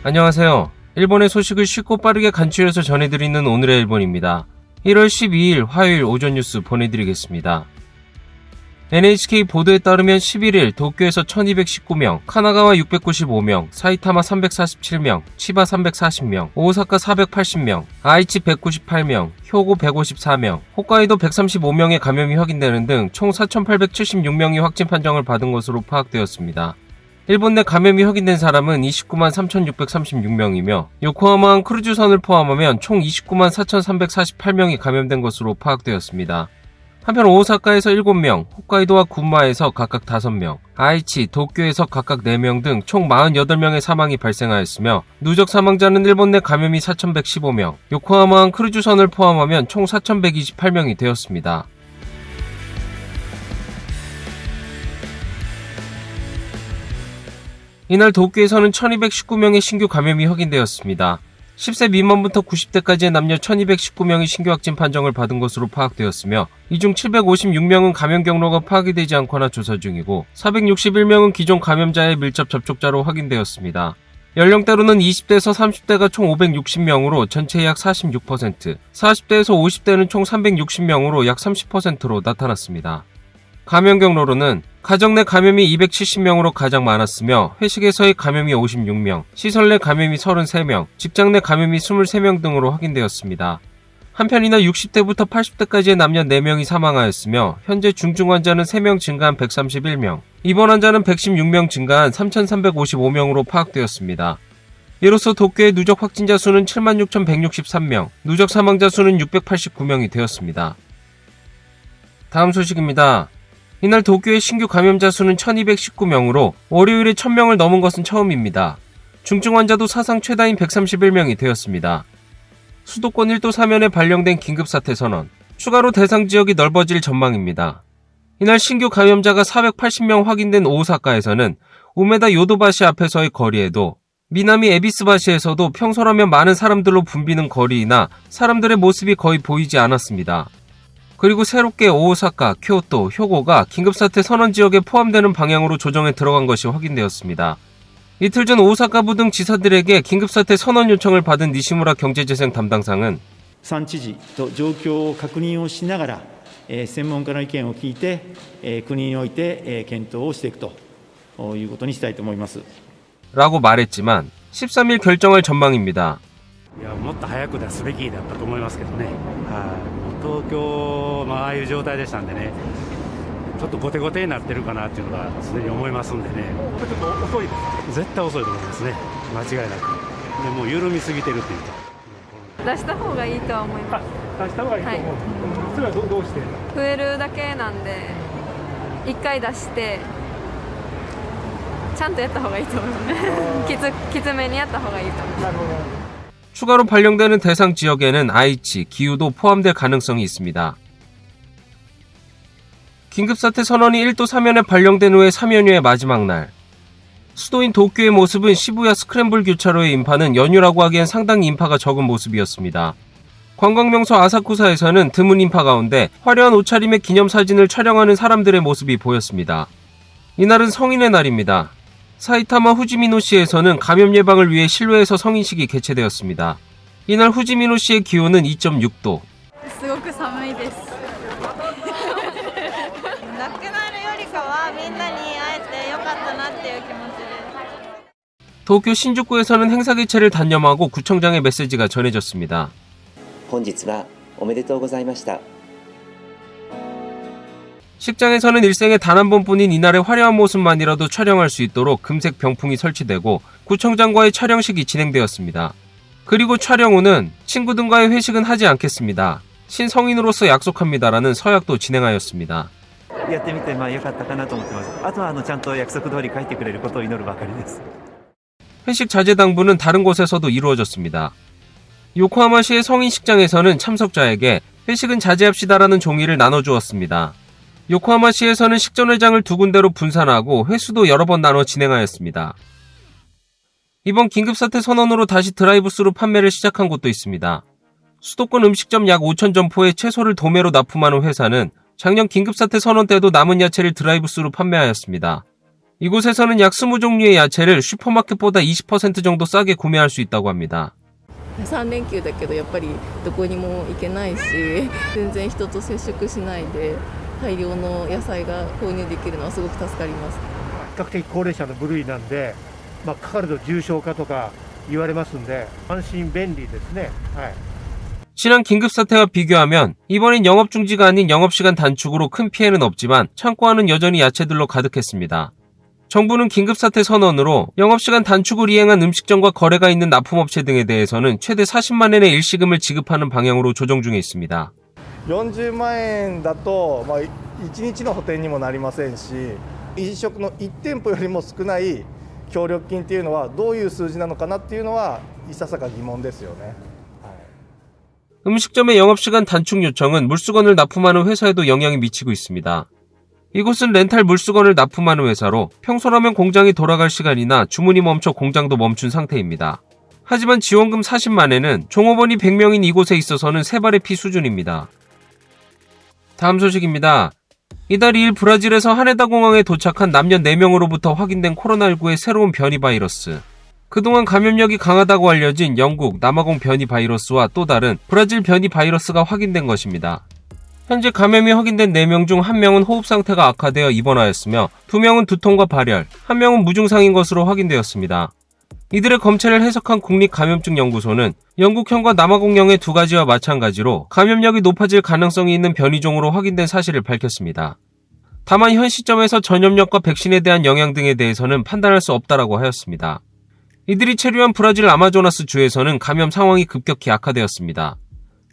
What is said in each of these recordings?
안녕하세요. 일본의 소식을 쉽고 빠르게 간추려서 전해드리는 오늘의 일본입니다. 1월 12일 화요일 오전 뉴스 보내드리겠습니다. NHK 보도에 따르면 11일 도쿄에서 1219명, 카나가와 695명, 사이타마 347명, 치바 340명, 오사카 480명, 아이치 198명, 효고 154명, 홋카이도 135명의 감염이 확인되는 등 총 4,876명이 확진 판정을 받은 것으로 파악되었습니다. 일본 내 감염이 확인된 사람은 293만 3,636명이며 요코하마항 크루즈선을 포함하면 총 294만 4,348명이 감염된 것으로 파악되었습니다. 한편 오사카에서 7명, 홋카이도와 군마에서 각각 5명, 아이치, 도쿄에서 각각 4명 등 총 48명의 사망이 발생하였으며 누적 사망자는 일본 내 감염이 4,115명, 요코하마항 크루즈선을 포함하면 총 4,128명이 되었습니다. 이날 도쿄에서는 1,219명의 신규 감염이 확인되었습니다. 10세 미만부터 90대까지의 남녀 1,219명이 신규 확진 판정을 받은 것으로 파악되었으며 이 중 756명은 감염 경로가 파악이 되지 않거나 조사 중이고 461명은 기존 감염자의 밀접 접촉자로 확인되었습니다. 연령대로는 20대에서 30대가 총 560명으로 전체의 약 46%, 40대에서 50대는 총 360명으로 약 30%로 나타났습니다. 감염 경로로는 가정 내 감염이 270명으로 가장 많았으며 회식에서의 감염이 56명, 시설 내 감염이 33명, 직장 내 감염이 23명 등으로 확인되었습니다. 한편 이날 60대부터 80대까지의 남녀 4명이 사망하였으며 현재 중증 환자는 3명 증가한 131명, 입원 환자는 116명 증가한 3,355명으로 파악되었습니다. 이로써 도쿄의 누적 확진자 수는 76,163명, 누적 사망자 수는 689명이 되었습니다. 다음 소식입니다. 이날 도쿄의 신규 감염자 수는 1,219명으로 월요일에 1,000명을 넘은 것은 처음입니다. 중증 환자도 사상 최다인 131명이 되었습니다. 수도권 1도 사면에 발령된 긴급사태 선언, 추가로 대상 지역이 넓어질 전망입니다. 이날 신규 감염자가 480명 확인된 오사카에서는 우메다 요도바시 앞에서의 거리에도 미나미 에비스바시에서도 평소라면 많은 사람들로 붐비는 거리이나 사람들의 모습이 거의 보이지 않았습니다. 그리고 새롭게 오사카, 교토, 효고가 긴급사태 선언 지역에 포함되는 방향으로 조정에 들어간 것이 확인되었습니다. 이틀 전 오사카부 등 지사들에게 긴급사태 선언 요청을 받은 니시무라 경제재생 담당상은 3知事と状況を確認をしながら、専門家の意見を聞いて、国において検討をしていくということにしたいと思います。 라고 말했지만 13일 결정할 전망입니다. いやもっと早く出すべきだったと思いますけどね。東京のああいう状態でしたんでね、ちょっと後手後手になってるかなっていうのがすでに思いますんでね。ちょっと遅いです。絶対遅いと思いますね。間違いなく。でもう緩みすぎてるっていうか。出した方がいいとは思います。出した方がいいと思う。それはどうして？増えるだけなんで1回出してちゃんとやった方がいいと思いますきつめにやった方がいいと思います。なるほど。 추가로 발령되는 대상 지역에는 아이치, 기후도 포함될 가능성이 있습니다. 긴급사태 선언이 1도 사면에 발령된 후에 3연휴의 마지막 날. 수도인 도쿄의 모습은 시부야 스크램블 교차로의 인파는 연휴라고 하기엔 상당히 인파가 적은 모습이었습니다. 관광명소 아사쿠사에서는 드문 인파 가운데 화려한 옷차림의 기념사진을 촬영하는 사람들의 모습이 보였습니다. 이날은 성인의 날입니다. 사이타마 후지미노시에서는 감염 예방을 위해 실외에서 성인식이 개최되었습니다. 이날 후지미노시의 기온은 2.6도. すごく寒いです。なくなるよりかはみんなに会えてよかったなっていう気持ちです。 도쿄 신주쿠에서는 행사 개최를 단념하고 구청장의 메시지가 전해졌습니다. 本日はおめでとうございました。 식장에서는 일생에 단 한 번뿐인 이날의 화려한 모습만이라도 촬영할 수 있도록 금색 병풍이 설치되고 구청장과의 촬영식이 진행되었습니다. 그리고 촬영 후는 친구 등과의 회식은 하지 않겠습니다. 신성인으로서 약속합니다라는 서약도 진행하였습니다. やってみて良かったかなと思ってます。あとはちゃんと約束通り帰ってくれることを祈るばかりです。 회식 자제 당부는 다른 곳에서도 이루어졌습니다. 요코하마시의 성인식장에서는 참석자에게 회식은 자제합시다라는 종이를 나눠주었습니다. 요코하마시에서는 식전회장을 2군데로 분산하고 회수도 여러 번 나눠 진행하였습니다. 이번 긴급사태 선언으로 다시 드라이브스루 판매를 시작한 곳도 있습니다. 수도권 음식점 약 5,000점포에 채소를 도매로 납품하는 회사는 작년 긴급사태 선언 때도 남은 야채를 드라이브스루 판매하였습니다. 이곳에서는 약 20종류의 야채를 슈퍼마켓보다 20% 정도 싸게 구매할 수 있다고 합니다. 3連休だけどやっぱりどこにも行けないし全然人と接触しないで大量の野菜が購入できるのはすごく助かります。比較的高齢者の部類なんで、かかると重症化とか言われますんで安心便利ですね。はい。 지난 긴급사태와 비교하면 이번엔 영업 중지가 아닌 영업시간 단축으로 큰 피해는 없지만 창고 안은 여전히 야채들로 가득했습니다. 정부는 긴급사태 선언으로 영업시간 단축을 이행한 음식점과 거래가 있는 납품업체 등에 대해서는 최대 40만 엔의 일시금을 지급하는 방향으로 조정 중에 있습니다. 40万円だと、1日の補填にもなりませんし、飲食の1店舗よりも少ない協力金っていうのはどういう数字なのかなっていうのはいささか疑問ですよね。 음식점의 영업시간 단축 요청은 물수건을 납품하는 회사에도 영향이 미치고 있습니다. 이곳은 렌탈 물수건을 납품하는 회사로 평소라면 공장이 돌아갈 시간이나 주문이 멈춰 공장도 멈춘 상태입니다. 하지만 지원금 40만 엔은 종업원이 100명인 이곳에 있어서는 세 발의 피 수준입니다. 다음 소식입니다. 이달 2일 브라질에서 하네다 공항에 도착한 남녀 4명으로부터 확인된 코로나19의 새로운 변이 바이러스. 그동안 감염력이 강하다고 알려진 영국 남아공 변이 바이러스와 또 다른 브라질 변이 바이러스가 확인된 것입니다. 현재 감염이 확인된 4명 중 1명은 호흡 상태가 악화되어 입원하였으며 2명은 두통과 발열, 1명은 무증상인 것으로 확인되었습니다. 이들의 검체를 해석한 국립감염증연구소는 영국형과 남아공형의 두 가지와 마찬가지로 감염력이 높아질 가능성이 있는 변이종으로 확인된 사실을 밝혔습니다. 다만 현 시점에서 전염력과 백신에 대한 영향 등에 대해서는 판단할 수 없다라고 하였습니다. 이들이 체류한 브라질 아마조나스 주에서는 감염 상황이 급격히 악화되었습니다.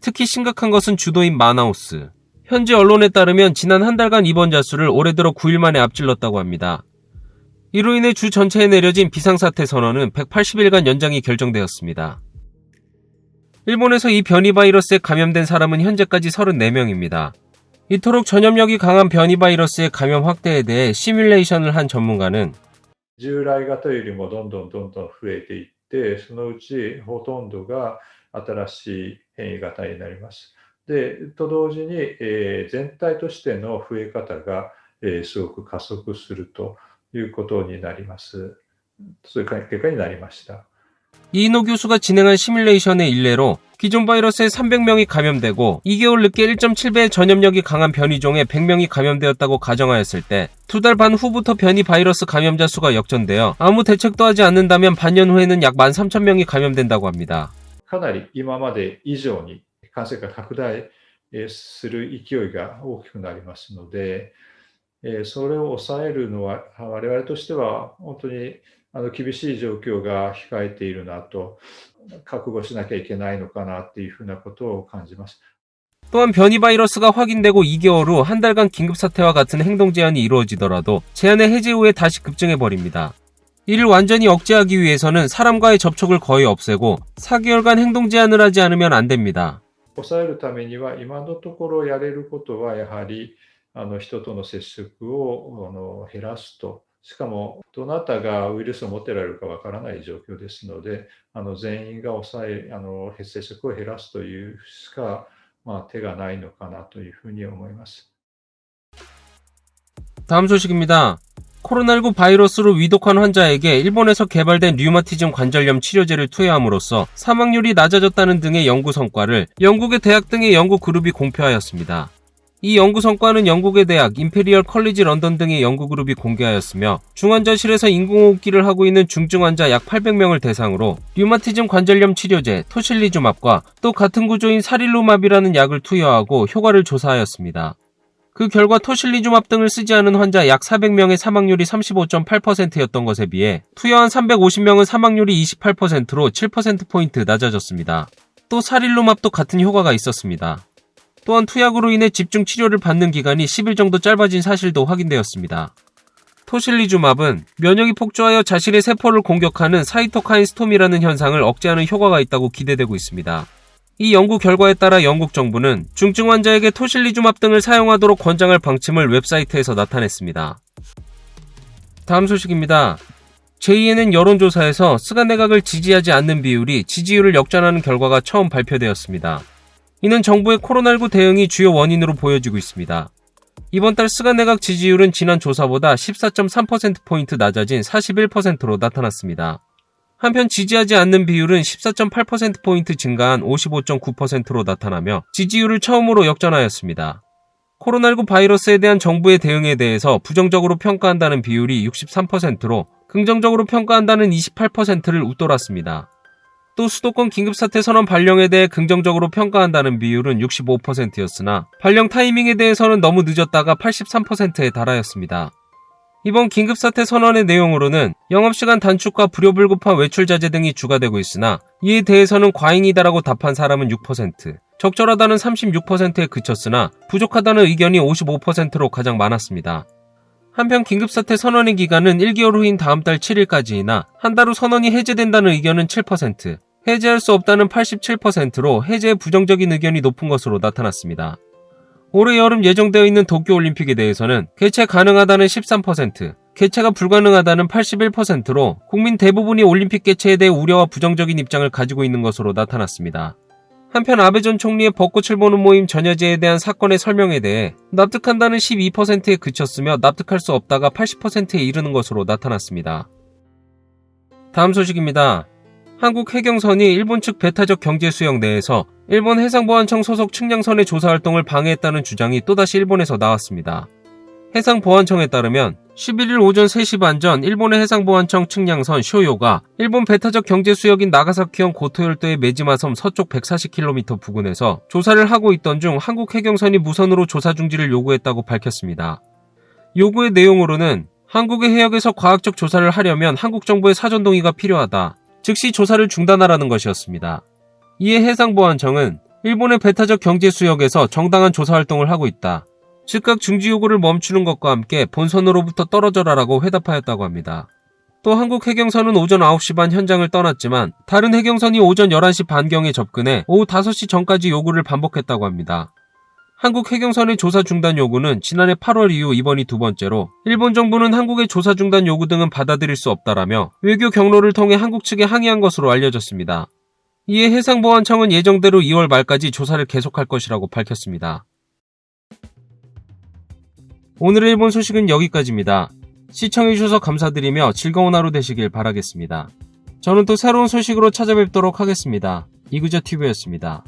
특히 심각한 것은 주도인 마나우스. 현지 언론에 따르면 지난 한 달간 입원자 수를 올해 들어 9일 만에 앞질렀다고 합니다. 이로 인해 주 전체에 내려진 비상사태 선언은 180일간 연장이 결정되었습니다. 일본에서 이 변이 바이러스에 감염된 사람은 현재까지 34명입니다. 이토록 전염력이 강한 변이 바이러스의 감염 확대에 대해 시뮬레이션을 한 전문가는 従来型よりもどんどん増えていって、そのうちほとんどが新しい変異型になります。で、と同時に、全体としての増え方が、すごく加速するということになります。そういう結果になりました。 이인호 교수가 진행한 시뮬레이션의 일례로 기존 바이러스에 300명이 감염되고 2개월 늦게 1.7배 전염력이 강한 변이종에 100명이 감염되었다고 가정하였을 때 2달 반 후부터 변이 바이러스 감염자 수가 역전되어 아무 대책도 하지 않는다면 반년 후에는 약 13,000명이 감염된다고 합니다. かなり今まで以上に感染が拡大する勢いが大きくなりますので、それを抑えるのは我々としては本当に厳しい状況が控えているなと覚悟しなきゃいけないのかなっていうふうなことを感じます. 또한 변이 바이러스가 확인되고 2개월 후 한 달간 긴급사태와 같은 행동 제한이 이루어지더라도 제한의 해제 후에 다시 급증해버립니다. 이를 완전히 억제하기 위해서는 사람과의 접촉을 거의 없애고 4개월간 행동 제한을 하지 않으면 안 됩니다. 抑えるためには今のところやれることはやはり人との接触を減らすと。しかもどなたがウイルスを持っておられるかわからない状況ですので、全員が接触を減らすというしか、手がないのかなというふうに思います. 다음 소식입니다. 코로나19 바이러스로 위독한 환자에게 일본에서 개발된 류마티즘 관절염 치료제를 투여함으로써 사망률이 낮아졌다는 등의 연구 성과를 영국의 대학 등의 연구 그룹이 공표하였습니다. 이 연구 성과는 영국의 대학, 임페리얼 컬리지 런던 등의 연구 그룹이 공개하였으며 중환자실에서 인공호흡기를 하고 있는 중증 환자 약 800명을 대상으로 류마티즘 관절염 치료제 토실리주맙과 또 같은 구조인 사릴루맙이라는 약을 투여하고 효과를 조사하였습니다. 그 결과 토실리주맙 등을 쓰지 않은 환자 약 400명의 사망률이 35.8%였던 것에 비해 투여한 350명은 사망률이 28%로 7%포인트 낮아졌습니다. 또 사릴루맙도 같은 효과가 있었습니다. 또한 투약으로 인해 집중 치료를 받는 기간이 10일 정도 짧아진 사실도 확인되었습니다. 토실리주맙은 면역이 폭주하여 자신의 세포를 공격하는 사이토카인 스톰이라는 현상을 억제하는 효과가 있다고 기대되고 있습니다. 이 연구 결과에 따라 영국 정부는 중증 환자에게 토실리주맙 등을 사용하도록 권장할 방침을 웹사이트에서 나타냈습니다. 다음 소식입니다. JNN 여론조사에서 스가 내각을 지지하지 않는 비율이 지지율을 역전하는 결과가 처음 발표되었습니다. 이는 정부의 코로나19 대응이 주요 원인으로 보여지고 있습니다. 이번 달 스가 내각 지지율은 지난 조사보다 14.3%포인트 낮아진 41%로 나타났습니다. 한편 지지하지 않는 비율은 14.8%포인트 증가한 55.9%로 나타나며 지지율을 처음으로 역전하였습니다. 코로나19 바이러스에 대한 정부의 대응에 대해서 부정적으로 평가한다는 비율이 63%로 긍정적으로 평가한다는 28%를 웃돌았습니다. 또 수도권 긴급사태 선언 발령에 대해 긍정적으로 평가한다는 비율은 65%였으나 발령 타이밍에 대해서는 너무 늦었다가 83%에 달하였습니다. 이번 긴급사태 선언의 내용으로는 영업시간 단축과 불효불급한 외출 자제 등이 주가되고 있으나 이에 대해서는 과잉이다라고 답한 사람은 6%, 적절하다는 36%에 그쳤으나 부족하다는 의견이 55%로 가장 많았습니다. 한편 긴급사태 선언의 기간은 1개월 후인 다음 달 7일까지이나 한 달 후 선언이 해제된다는 의견은 7%, 해제할 수 없다는 87%로 해제에 부정적인 의견이 높은 것으로 나타났습니다. 올해 여름 예정되어 있는 도쿄올림픽에 대해서는 개최 가능하다는 13%, 개최가 불가능하다는 81%로 국민 대부분이 올림픽 개최에 대해 우려와 부정적인 입장을 가지고 있는 것으로 나타났습니다. 한편 아베 전 총리의 벚꽃을 보는 모임 전야제에 대한 사건의 설명에 대해 납득한다는 12%에 그쳤으며 납득할 수 없다가 80%에 이르는 것으로 나타났습니다. 다음 소식입니다. 한국 해경선이 일본 측 배타적 경제 수역 내에서 일본 해상보안청 소속 측량선의 조사활동을 방해했다는 주장이 또다시 일본에서 나왔습니다. 해상보안청에 따르면 11일 오전 3시 반 전 일본의 해상보안청 측량선 쇼요가 일본 배타적 경제수역인 나가사키현 고토열도의 메지마섬 서쪽 140km 부근에서 조사를 하고 있던 중 한국 해경선이 무선으로 조사 중지를 요구했다고 밝혔습니다. 요구의 내용으로는 한국의 해역에서 과학적 조사를 하려면 한국 정부의 사전 동의가 필요하다. 즉시 조사를 중단하라는 것이었습니다. 이에 해상보안청은 일본의 배타적 경제수역에서 정당한 조사활동을 하고 있다. 즉각 중지 요구를 멈추는 것과 함께 본선으로부터 떨어져라라고 회답하였다고 합니다. 또 한국 해경선은 오전 9시 반 현장을 떠났지만 다른 해경선이 오전 11시 반경에 접근해 오후 5시 전까지 요구를 반복했다고 합니다. 한국 해경선의 조사 중단 요구는 지난해 8월 이후 이번이 두 번째로 일본 정부는 한국의 조사 중단 요구 등은 받아들일 수 없다라며 외교 경로를 통해 한국 측에 항의한 것으로 알려졌습니다. 이에 해상보안청은 예정대로 2월 말까지 조사를 계속할 것이라고 밝혔습니다. 오늘의 일본 소식은 여기까지입니다. 시청해주셔서 감사드리며 즐거운 하루 되시길 바라겠습니다. 저는 또 새로운 소식으로 찾아뵙도록 하겠습니다. 이그저TV였습니다.